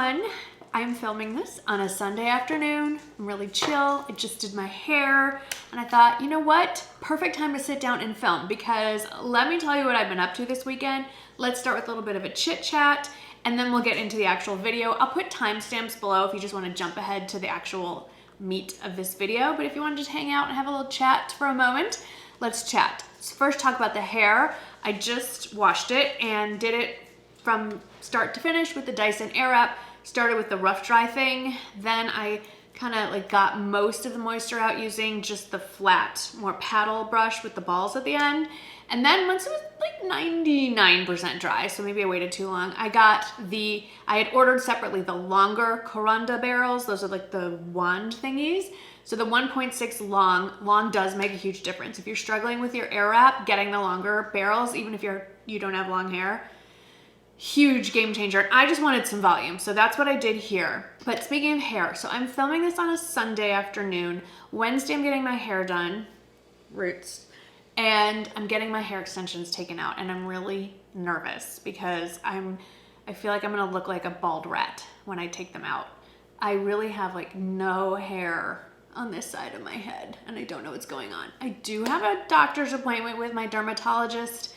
everyone. I'm filming this on a Sunday afternoon. I'm really chill. I just did my hair and I thought, you know what? Perfect time to sit down and film because let me tell you what I've been up to this weekend. Let's start with a little bit of a chit chat and then we'll get into the actual video. I'll put timestamps below if you just want to jump ahead to the actual meat of this video. But if you want to just hang out and have a little chat for a moment, let's chat. Let's first talk about the hair. I just washed it and did it from start to finish with the Dyson Airwrap. Started with the rough dry thing, then I kind of like got most of the moisture out using just the flat, more paddle brush with the balls at the end. And then once it was like 99% dry, so maybe I waited too long, I had ordered separately the longer Coranda barrels. Those are like the wand thingies. So the 1.6 long does make a huge difference. If you're struggling with your Airwrap, getting the longer barrels, even if you don't have long hair, huge game changer. And I just wanted some volume, so that's what I did here. But speaking of hair, so I'm filming this on a Sunday afternoon. Wednesday I'm getting my hair done, roots, and I'm getting my hair extensions taken out, and I'm really nervous because I feel like I'm gonna look like a bald rat when I take them out. I really have like no hair on this side of my head, and I don't know what's going on. I do have a doctor's appointment with my dermatologist.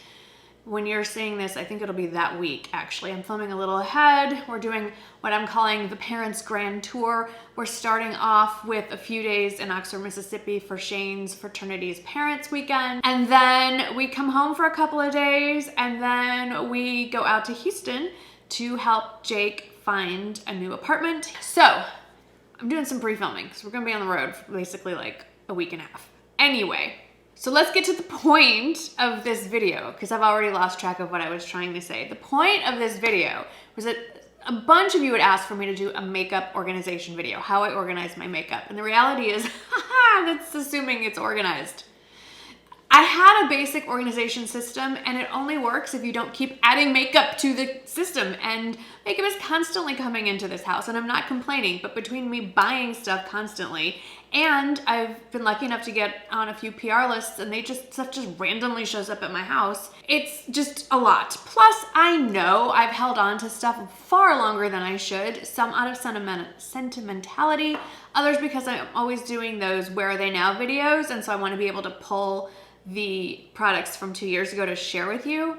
When you're seeing this, I think it'll be that week, actually. I'm filming a little ahead. We're doing what I'm calling the Parents Grand Tour. We're starting off with a few days in Oxford, Mississippi for Shane's fraternity's Parents Weekend. And then we come home for a couple of days, and then we go out to Houston to help Jake find a new apartment. So I'm doing some pre-filming, because we're gonna be on the road for basically like a week and a half. Anyway. So let's get to the point of this video, because I've already lost track of what I was trying to say. The point of this video was that a bunch of you would ask for me to do a makeup organization video, how I organize my makeup. And the reality is, that's assuming it's organized. I had a basic organization system, and it only works if you don't keep adding makeup to the system. And makeup is constantly coming into this house, and I'm not complaining, but between me buying stuff constantly, and I've been lucky enough to get on a few PR lists, and stuff just randomly shows up at my house. It's just a lot. Plus, I know I've held on to stuff far longer than I should, some out of sentimentality, others because I'm always doing those Where Are They Now videos, and so I want to be able to pull the products from 2 years ago to share with you.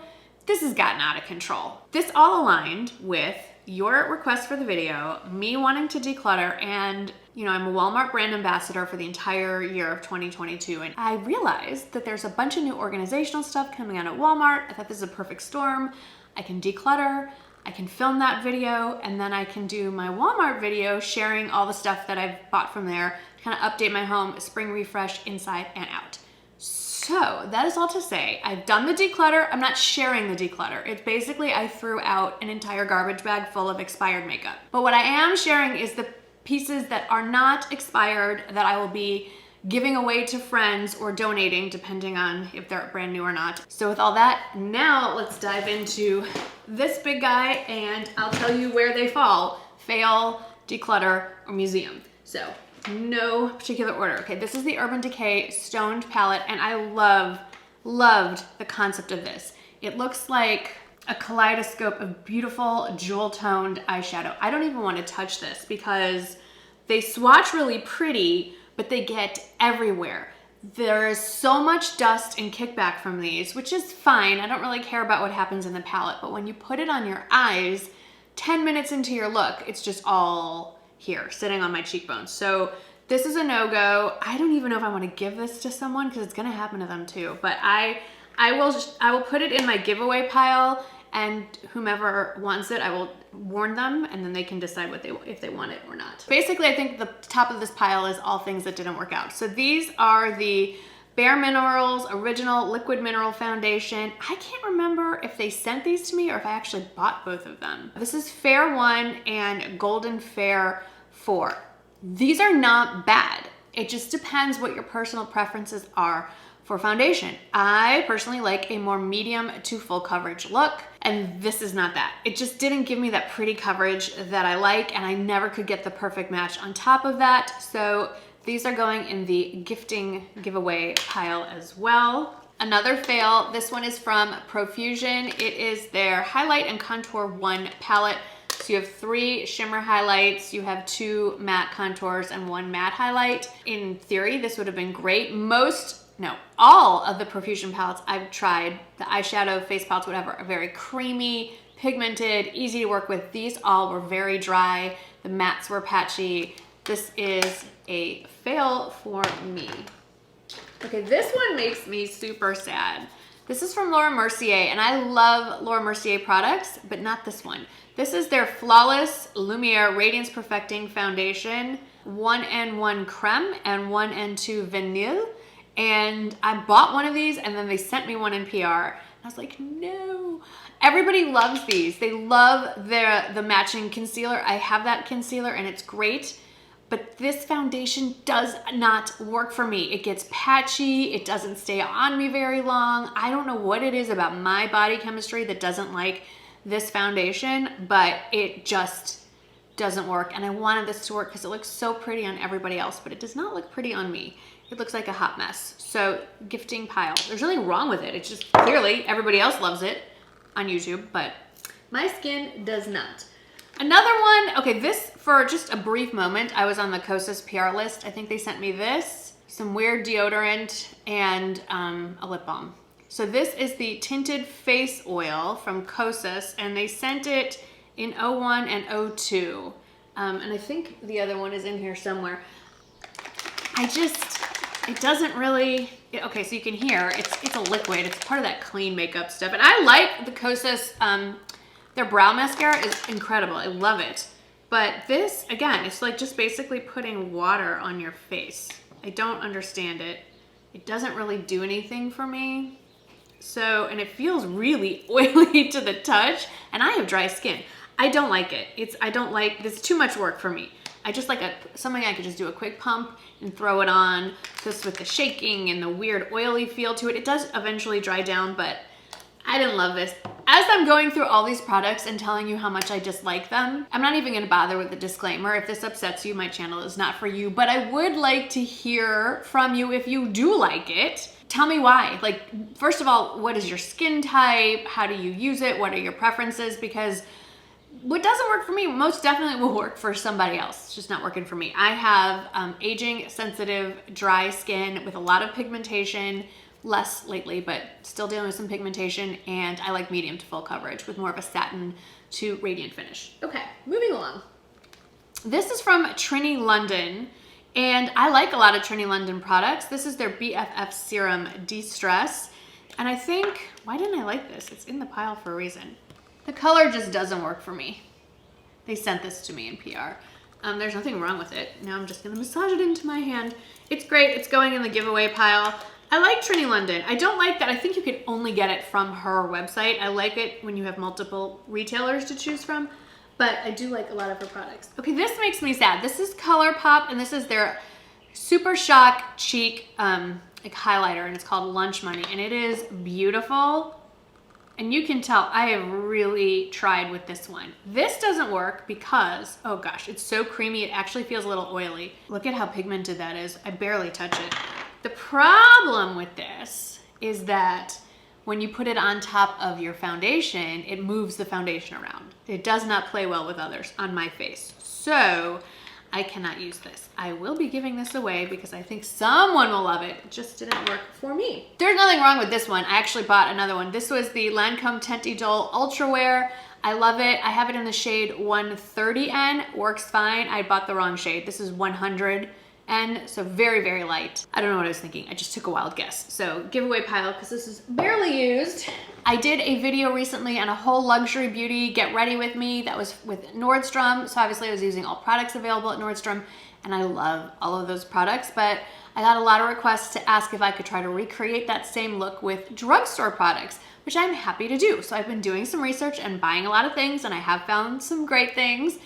This has gotten out of control. This all aligned with your request for the video, me wanting to declutter, and you know, I'm a Walmart brand ambassador for the entire year of 2022, and I realized that there's a bunch of new organizational stuff coming out at Walmart. I thought this is a perfect storm. I can declutter, I can film that video, and then I can do my Walmart video sharing all the stuff that I've bought from there to kind of update my home, spring refresh inside and out. So that is all to say, I've done the declutter. I'm not sharing the declutter. It's basically I threw out an entire garbage bag full of expired makeup. But what I am sharing is the pieces that are not expired that I will be giving away to friends or donating depending on if they're brand new or not. So with all that, now let's dive into this big guy and I'll tell you where they fall: fail, declutter, or museum. So no particular order. Okay, this is the Urban Decay Stoned palette, and I loved the concept of this. It looks like a kaleidoscope of beautiful jewel-toned eyeshadow. I don't even want to touch this because they swatch really pretty, but they get everywhere. There is so much dust and kickback from these, which is fine. I don't really care about what happens in the palette, but when you put it on your eyes, 10 minutes into your look, it's just all here, sitting on my cheekbones. So this is a no-go. I don't even know if I want to give this to someone because it's gonna happen to them too. But I will put it in my giveaway pile, and whomever wants it, I will warn them, and then they can decide if they want it or not. Basically, I think the top of this pile is all things that didn't work out. So these are the Bare Minerals Original Liquid Mineral Foundation. I can't remember if they sent these to me or if I actually bought both of them. This is Fair 1 and Golden Fair 4. These are not bad. It just depends what your personal preferences are for foundation. I personally like a more medium to full coverage look, and this is not that. It just didn't give me that pretty coverage that I like, and I never could get the perfect match on top of that. So these are going in the gifting giveaway pile as well. Another fail, this one is from Profusion. It is their Highlight and Contour 1 palette. So you have 3 shimmer highlights, you have 2 matte contours and 1 matte highlight. In theory, this would have been great. All of the Profusion palettes I've tried, the eyeshadow, face palettes, whatever, are very creamy, pigmented, easy to work with. These all were very dry. The mattes were patchy. This is a fail for me. Okay, this one makes me super sad. This is from Laura Mercier, and I love Laura Mercier products, but not this one. This is their Flawless Lumiere Radiance Perfecting Foundation, 1N1 Creme and 1N2 Vanille. And I bought one of these, and then they sent me one in PR. I was like, no. Everybody loves these. They love the matching concealer. I have that concealer, and it's great. But this foundation does not work for me. It gets patchy. It doesn't stay on me very long. I don't know what it is about my body chemistry that doesn't like this foundation, but it just doesn't work. And I wanted this to work because it looks so pretty on everybody else, but it does not look pretty on me. It looks like a hot mess. So gifting pile. There's nothing wrong with it. It's just clearly everybody else loves it on YouTube, but my skin does not. Another one, okay, this for just a brief moment, I was on the Kosas PR list. I think they sent me this, some weird deodorant, and a lip balm. So this is the Tinted Face Oil from Kosas, and they sent it in 01 and 02. And I think the other one is in here somewhere. It doesn't really, okay, so you can hear, it's a liquid. It's part of that clean makeup stuff. And I like the Kosas, their brow mascara is incredible. I love it. But this, again, it's like just basically putting water on your face. I don't understand it. It doesn't really do anything for me. So, and it feels really oily to the touch, and I have dry skin. I don't like it. It's too much work for me. I just like something I could just do a quick pump and throw it on. Just with the shaking and the weird oily feel to it. It does eventually dry down, but I didn't love this. As I'm going through all these products and telling you how much I dislike them, I'm not even gonna bother with the disclaimer. If this upsets you, my channel is not for you, but I would like to hear from you if you do like it. Tell me why. Like, first of all, what is your skin type? How do you use it? What are your preferences? Because what doesn't work for me most definitely will work for somebody else. It's just not working for me. I have aging, sensitive, dry skin with a lot of pigmentation. Less lately, but still dealing with some pigmentation, and I like medium to full coverage with more of a satin to radiant finish. Okay, moving along. This is from Trinny London, and I like a lot of Trinny London products. This is their BFF Serum Destress, and I think, why didn't I like this? It's in the pile for a reason. The color just doesn't work for me. They sent this to me in PR. There's nothing wrong with it. Now I'm just gonna massage it into my hand. It's great, it's going in the giveaway pile. I like Trinny London. I don't like that. I think you can only get it from her website. I like it when you have multiple retailers to choose from, but I do like a lot of her products. Okay, this makes me sad. This is ColourPop, and this is their Super Shock Cheek like highlighter, and it's called Lunch Money, and it is beautiful. And you can tell I have really tried with this one. This doesn't work because, oh gosh, it's so creamy. It actually feels a little oily. Look at how pigmented that is. I barely touch it. The problem with this is that when you put it on top of your foundation, it moves the foundation around. It does not play well with others on my face. So I cannot use this. I will be giving this away because I think someone will love it. It just didn't work for me. There's nothing wrong with this one. I actually bought another one. This was the Lancome Teint Idole Ultra Wear. I love it. I have it in the shade 130N. Works fine. I bought the wrong shade. This is 100N, so very, very light. I don't know what I was thinking. I just took a wild guess. So giveaway pile because this is barely used. I did a video recently on a whole luxury beauty get ready with me that was with Nordstrom. So obviously I was using all products available at Nordstrom, and I love all of those products, but I got a lot of requests to ask if I could try to recreate that same look with drugstore products, which I'm happy to do. So I've been doing some research and buying a lot of things, and I have found some great things.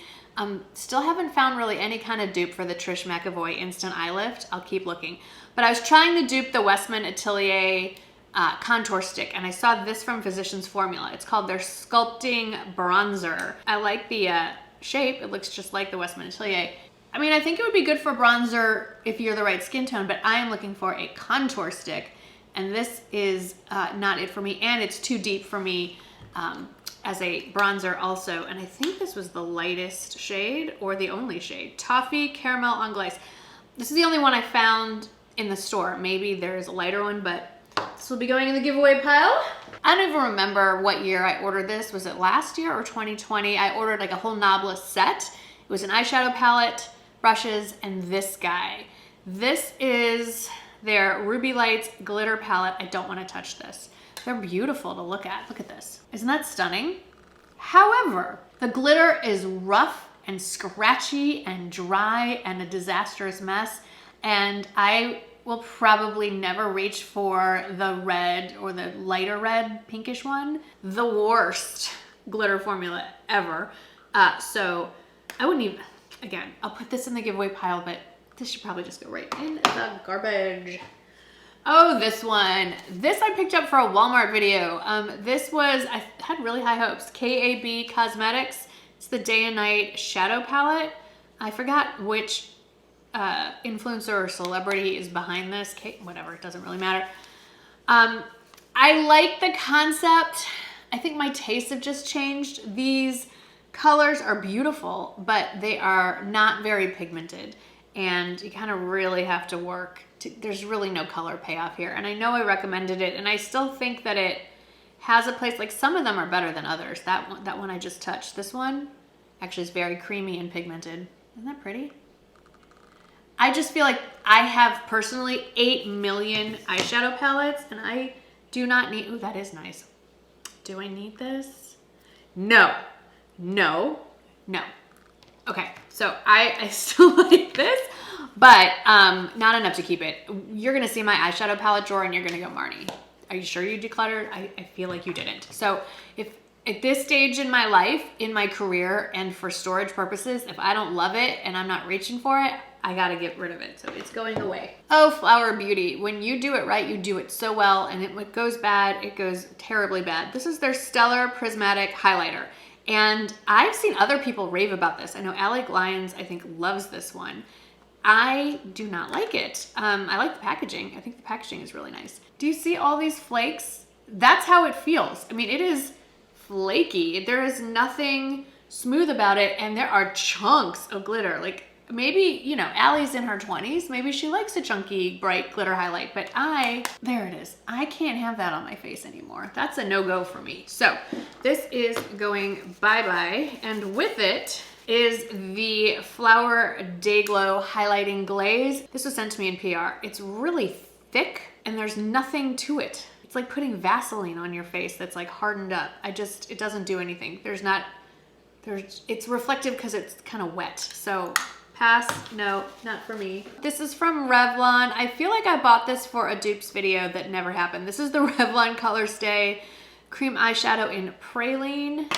Still haven't found really any kind of dupe for the Trish McAvoy Instant Eye Lift. I'll keep looking. But I was trying to dupe the Westman Atelier contour stick, and I saw this from Physicians Formula. It's called their Sculpting Bronzer. I like the shape. It looks just like the Westman Atelier. I mean, I think it would be good for bronzer if you're the right skin tone, but I am looking for a contour stick, and this is not it for me, and it's too deep for me. as a bronzer also, and I think this was the lightest shade or the only shade. Toffee Caramel on Glaze. This is the only one I found in the store. Maybe there's a lighter one, but this will be going in the giveaway pile. I don't even remember what year I ordered this. Was it last year or 2020? I ordered like a whole Nabla set. It was an eyeshadow palette, brushes, and this guy. This is their Ruby Lights glitter palette. I don't want to touch this. They're beautiful to look at. Look at this. Isn't that stunning? However, the glitter is rough and scratchy and dry and a disastrous mess. And I will probably never reach for the red or the lighter red pinkish one. The worst glitter formula ever. So I wouldn't even, again, I'll put this in the giveaway pile, but this should probably just go right in the garbage. Oh, this one. This I picked up for a Walmart video. This was, I had really high hopes. KAB Cosmetics. It's the Day and Night Shadow Palette. I forgot which influencer or celebrity is behind this. Whatever, it doesn't really matter. I like the concept. I think my tastes have just changed. These colors are beautiful, but they are not very pigmented. And you kind of really have to work. There's really no color payoff here. And I know I recommended it, and I still think that it has a place. Like, some of them are better than others. That one I just touched. This one actually is very creamy and pigmented. Isn't that pretty? I just feel like I have personally 8 million eyeshadow palettes, and I do not need, ooh, that is nice. Do I need this? No, no, no. Okay, so I still like this, but not enough to keep it. You're gonna see my eyeshadow palette drawer and you're gonna go, Marnie, are you sure you decluttered? I feel like you didn't. So if at this stage in my life, in my career, and for storage purposes, if I don't love it and I'm not reaching for it, I gotta get rid of it. So it's going away. Oh, Flower Beauty. When you do it right, you do it so well, and it goes bad, it goes terribly bad. This is their Stellar Prismatic Highlighter. And I've seen other people rave about this. I know Alec Lyons, I think, loves this one. I do not like it. I like the packaging. I think the packaging is really nice. Do you see all these flakes? That's how it feels. I mean, it is flaky. There is nothing smooth about it, and there are chunks of glitter. Like, maybe, you know, Allie's in her 20s. Maybe she likes a chunky, bright glitter highlight, but there it is. I can't have that on my face anymore. That's a no-go for me. So this is going bye-bye, and with it is the Flower Day Glow Highlighting Glaze. This was sent to me in PR. It's really thick, and there's nothing to it. It's like putting Vaseline on your face that's like hardened up. It doesn't do anything. It's reflective because it's kind of wet. So pass, no, not for me. This is from Revlon. I feel like I bought this for a dupes video that never happened. This is the Revlon Color Stay Cream Eyeshadow in Praline.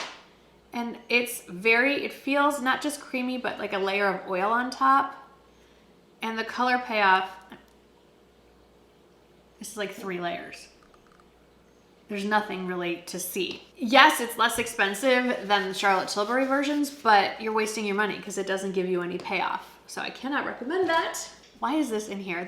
And it feels not just creamy, but like a layer of oil on top. And the color payoff, this is like 3 layers. There's nothing really to see. Yes, it's less expensive than the Charlotte Tilbury versions, but you're wasting your money because it doesn't give you any payoff. So I cannot recommend that. Why is this in here?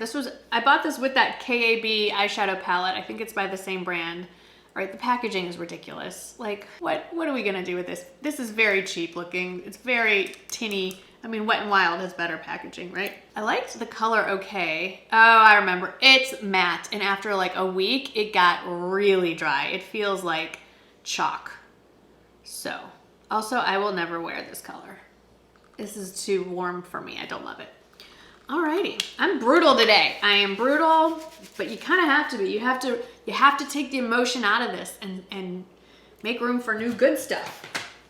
I bought this with that KAB eyeshadow palette. I think it's by the same brand. All right, the packaging is ridiculous. Like, what are we gonna do with this? This is very cheap looking. It's very tinny. I mean, Wet n Wild has better packaging, right? I liked the color okay. Oh, I remember. It's matte, and after like a week, it got really dry. It feels like chalk. So, also, I will never wear this color. This is too warm for me. I don't love it. Alrighty, I'm brutal today. I am brutal, but you kind of have to be. You have to take the emotion out of this and make room for new good stuff.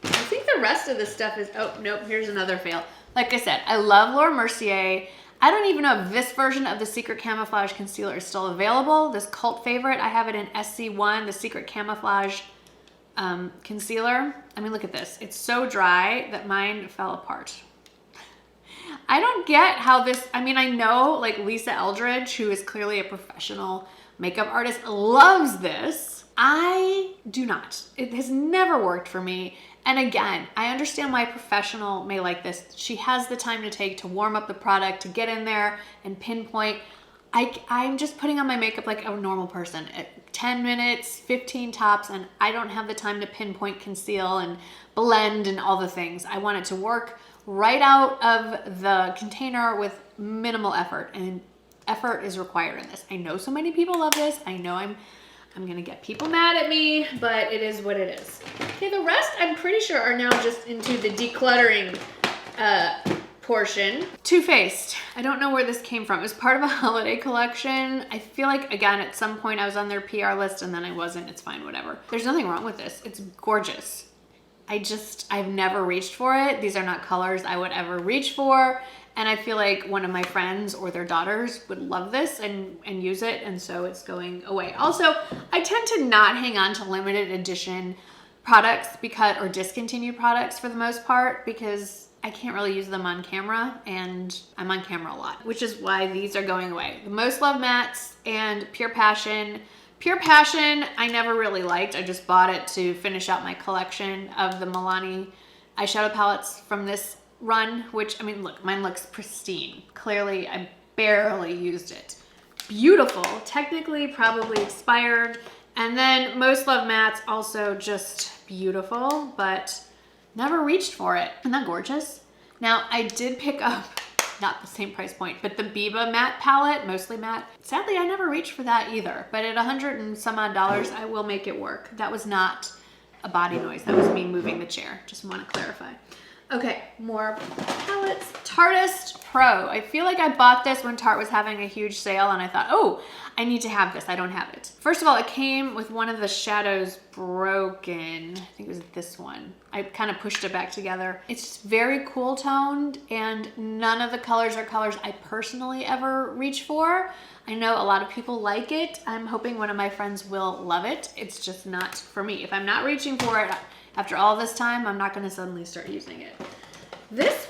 I think the rest of this stuff is, oh, nope, here's another fail. Like I said, I love Laura Mercier. I don't even know if this version of the Secret Camouflage Concealer is still available. This cult favorite, I have it in SC1, the Secret Camouflage Concealer. I mean, look at this. It's so dry that mine fell apart. I don't get how this, I mean, I know like Lisa Eldridge, who is clearly a professional makeup artist, loves this. I do not. It has never worked for me. And again, I understand why a professional may like this. She has the time to take to warm up the product, to get in there and pinpoint. I'm just putting on my makeup like a normal person. 10 minutes, 15 tops, and I don't have the time to pinpoint, conceal, and blend and all the things. I want it to work right out of the container with minimal effort, and effort is required in this. I know so many people love this. I know I'm gonna get people mad at me, but it is what it is. Okay, the rest I'm pretty sure are now just into the decluttering portion. Too Faced. I don't know where this came from. It was part of a holiday collection. I feel like, again, at some point I was on their PR list and then I wasn't. It's fine, whatever. There's nothing wrong with this. It's gorgeous. I've never reached for it. These are not colors I would ever reach for. And I feel like one of my friends or their daughters would love this and use it. And so it's going away. Also, I tend to not hang on to limited edition products or discontinued products for the most part, because I can't really use them on camera, and I'm on camera a lot, which is why these are going away. The Most Loved Mattes and Pure Passion. Pure Passion, I never really liked. I just bought it to finish out my collection of the Milani eyeshadow palettes from this run, which, I mean, look, mine looks pristine. Clearly, I barely used it. Beautiful. Technically, probably expired. And then Most Loved Mattes, also just beautiful, but never reached for it. Isn't that gorgeous? Now, I did pick up, not the same price point, but the Biba matte palette, mostly matte. Sadly, I never reached for that either, but at $100 and some odd, I will make it work. That was not a body noise. That was me moving the chair. Just want to clarify. Okay, more palettes. Tarteist Pro. I feel like I bought this when Tarte was having a huge sale and I thought, oh, I need to have this. I don't have it. First of all, it came with one of the shadows broken. I think it was this one. I kind of pushed it back together. It's just very cool toned, and none of the colors are colors I personally ever reach for. I know a lot of people like it. I'm hoping one of my friends will love it. It's just not for me. If I'm not reaching for it after all this time, I'm not going to suddenly start using it. This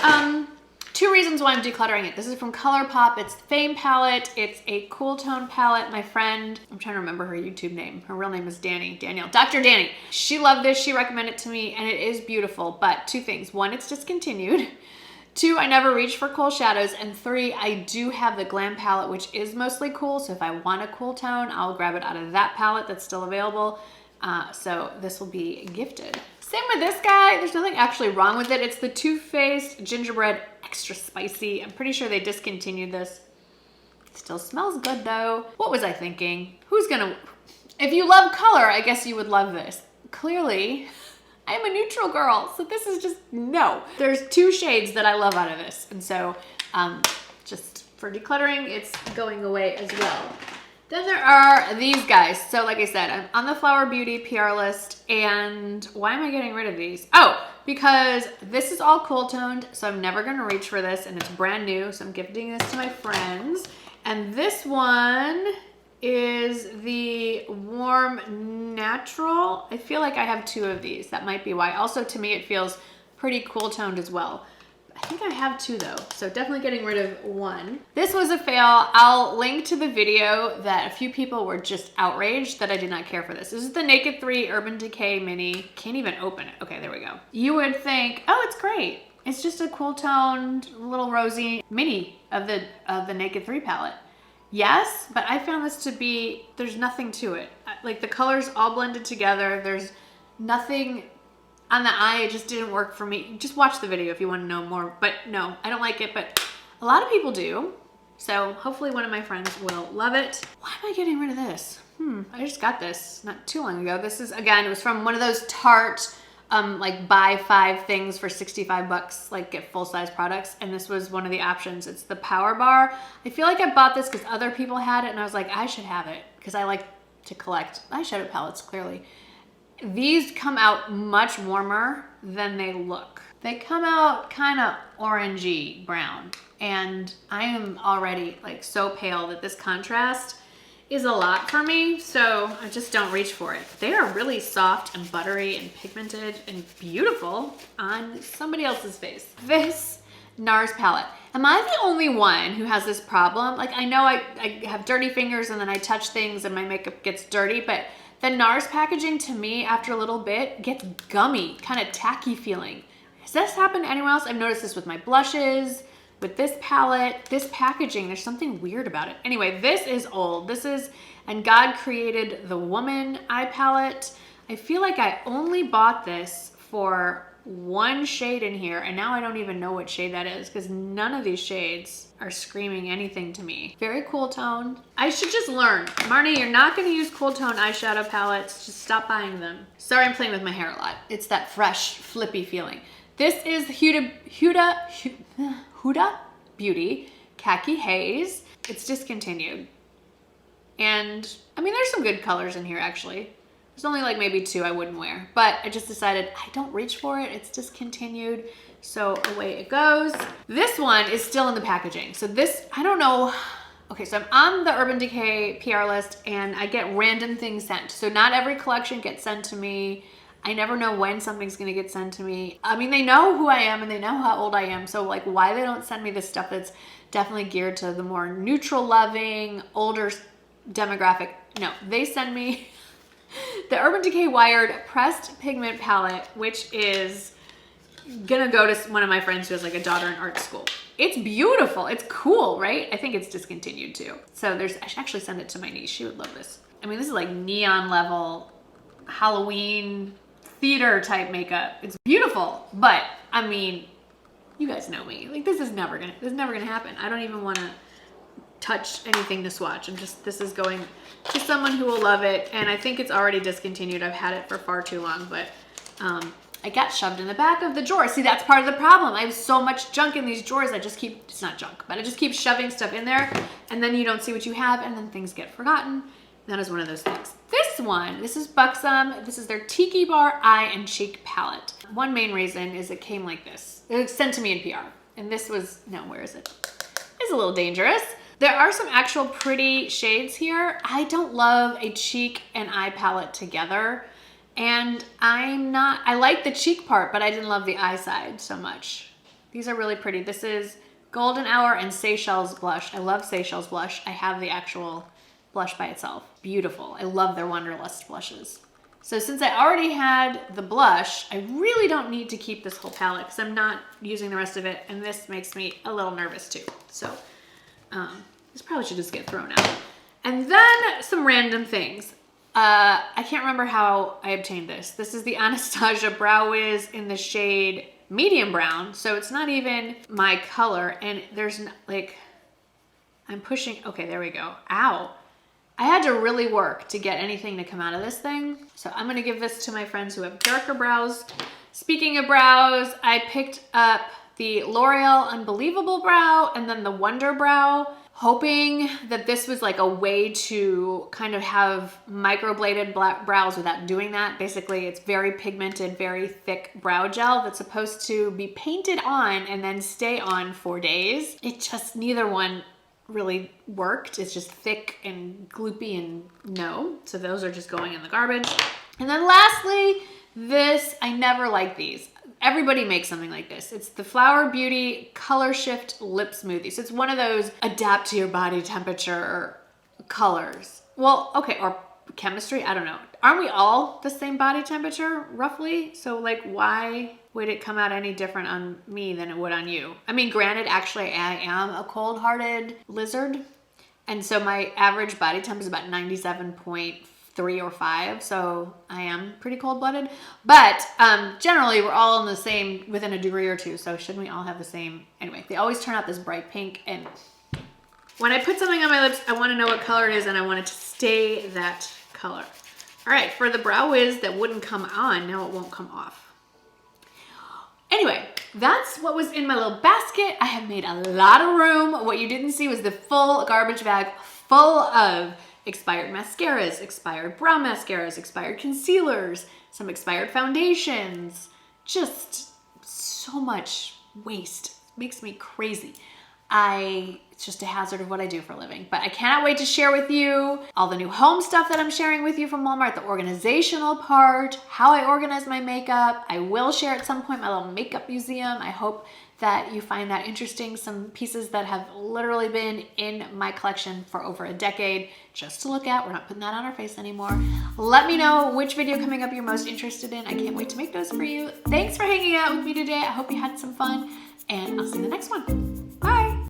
one, two reasons why I'm decluttering it. This is from ColourPop. It's Fame palette. It's a cool tone palette. My friend, I'm trying to remember her YouTube name. Her real name is Danielle. Dr. Danny. She loved this. She recommended it to me, and it is beautiful. But two things. One, it's discontinued. Two, I never reach for cool shadows. And three, I do have the Glam palette, which is mostly cool. So if I want a cool tone, I'll grab it out of that palette that's still available. So this will be gifted. Same with this guy. There's nothing actually wrong with it. It's the Too Faced Gingerbread Extra Spicy. I'm pretty sure they discontinued this. It still smells good though. What was I thinking? If you love color, I guess you would love this. Clearly, I'm a neutral girl, so this is just, no. There's two shades that I love out of this. And so just for decluttering, it's going away as well. Then there are these guys. So like I said, I'm on the Flower Beauty PR list, and why am I getting rid of these? Oh, because this is all cool toned, so I'm never gonna reach for this, and it's brand new, so I'm gifting this to my friends. And this one is the Warm Natural. I feel like I have two of these. That might be why. Also, to me, it feels pretty cool toned as well. I think I have two though, so definitely getting rid of one. This was a fail. I'll link to the video that a few people were just outraged that I did not care for this. This is the Naked 3 Urban Decay Mini. Can't even open it. Okay, there we go. You would think, oh, it's great. It's just a cool toned little rosy mini of the Naked 3 palette. Yes, but I found this to be, there's nothing to it. Like the colors all blended together. There's nothing on the eye. It just didn't work for me. Just watch the video if you want to know more. But no, I don't like it, but a lot of people do. So hopefully one of my friends will love it. Why am I getting rid of this? I just got this not too long ago. This is, again, it was from one of those Tarte, like buy 5 things for 65 bucks, like get full-size products. And this was one of the options. It's the Power Bar. I feel like I bought this because other people had it and I was like, I should have it because I like to collect eyeshadow palettes, clearly. These come out much warmer than they look. They come out kind of orangey brown, and I am already like so pale that this contrast is a lot for me, so I just don't reach for it. They are really soft and buttery and pigmented and beautiful on somebody else's face. This NARS palette. Am I the only one who has this problem? Like, I know I have dirty fingers and then I touch things and my makeup gets dirty, but the NARS packaging to me after a little bit gets gummy, kind of tacky feeling. Has this happened to anyone else? I've noticed this with my blushes. with this palette. This packaging, there's something weird about it. Anyway, this is old. This is, and God Created the Woman eye palette. I feel like I only bought this for one shade in here, and now I don't even know what shade that is because none of these shades are screaming anything to me. Very cool tone. I should just learn. Marnie, you're not gonna use cool tone eyeshadow palettes. Just stop buying them. Sorry, I'm playing with my hair a lot. It's that fresh, flippy feeling. This is Huda Beauty Khaki Haze. It's discontinued. And I mean, there's some good colors in here actually. There's only like maybe 2 I wouldn't wear, but I just decided I don't reach for it. It's discontinued, so away it goes. This one is still in the packaging. So this, I don't know. Okay, so I'm on the Urban Decay PR list and I get random things sent. So not every collection gets sent to me. I never know when something's gonna get sent to me. I mean, they know who I am and they know how old I am. So like why they don't send me this stuff that's definitely geared to the more neutral loving, older demographic. No, they send me the Urban Decay Wired Pressed Pigment Palette, which is gonna go to one of my friends who has like a daughter in art school. It's beautiful, it's cool, right? I think it's discontinued too. So I should actually send it to my niece, she would love this. I mean, this is like neon level, Halloween, theater type makeup. It's beautiful, but I mean, you guys know me. Like this is never gonna happen. I don't even wanna touch anything to swatch. This is going to someone who will love it, and I think it's already discontinued. I've had it for far too long, but I got shoved in the back of the drawer. See, that's part of the problem. I have so much junk in these drawers. It's not junk, but I just keep shoving stuff in there, and then you don't see what you have, and then things get forgotten. That is one of those things. This is Buxom. This is their Tiki Bar Eye and Cheek Palette. One main reason is it came like this. It was sent to me in PR, and this was, no, where is it? It's a little dangerous. There are some actual pretty shades here. I don't love a cheek and eye palette together. And I like the cheek part, but I didn't love the eye side so much. These are really pretty. This is Golden Hour and Seychelles blush. I love Seychelles blush. I have the actual blush by itself. Beautiful. I love their Wonderlust blushes. So since I already had the blush, I really don't need to keep this whole palette because I'm not using the rest of it. And this makes me a little nervous too. So this probably should just get thrown out. And then some random things. I can't remember how I obtained this. This is the Anastasia Brow Wiz in the shade medium brown. So it's not even my color. And there's like, I'm pushing, okay, there we go. Ow. I had to really work to get anything to come out of this thing. So I'm gonna give this to my friends who have darker brows. Speaking of brows, I picked up the L'Oreal Unbelievable Brow and then the Wonder Brow, hoping that this was like a way to kind of have microbladed black brows without doing that. Basically, it's very pigmented, very thick brow gel that's supposed to be painted on and then stay on for days. It just, neither one really worked. It's just thick and gloopy and no. So those are just going in the garbage. And then lastly, this, I never liked these. Everybody makes something like this. It's the Flower Beauty Color Shift Lip Smoothie. So it's one of those adapt to your body temperature colors. Well, okay, or chemistry, I don't know. Aren't we all the same body temperature, roughly? So like, why would it come out any different on me than it would on you? I mean, granted, actually, I am a cold-hearted lizard. And so my average body temp is about 97.3 or 5, so I am pretty cold-blooded. But generally, we're all in the same, within a degree or two, so shouldn't we all have the same? Anyway, they always turn out this bright pink, and when I put something on my lips, I want to know what color it is, and I want it to stay that color. All right, for the Brow Wiz that wouldn't come on, now it won't come off. Anyway, that's what was in my little basket. I have made a lot of room. What you didn't see was the full garbage bag full of expired mascaras, expired brow mascaras, expired concealers, some expired foundations. Just so much waste. Makes me crazy. It's just a hazard of what I do for a living. But I cannot wait to share with you all the new home stuff that I'm sharing with you from Walmart, the organizational part, how I organize my makeup. I will share at some point my little makeup museum. I hope that you find that interesting. Some pieces that have literally been in my collection for over a decade just to look at. We're not putting that on our face anymore. Let me know which video coming up you're most interested in. I can't wait to make those for you. Thanks for hanging out with me today. I hope you had some fun, and I'll see you in the next one.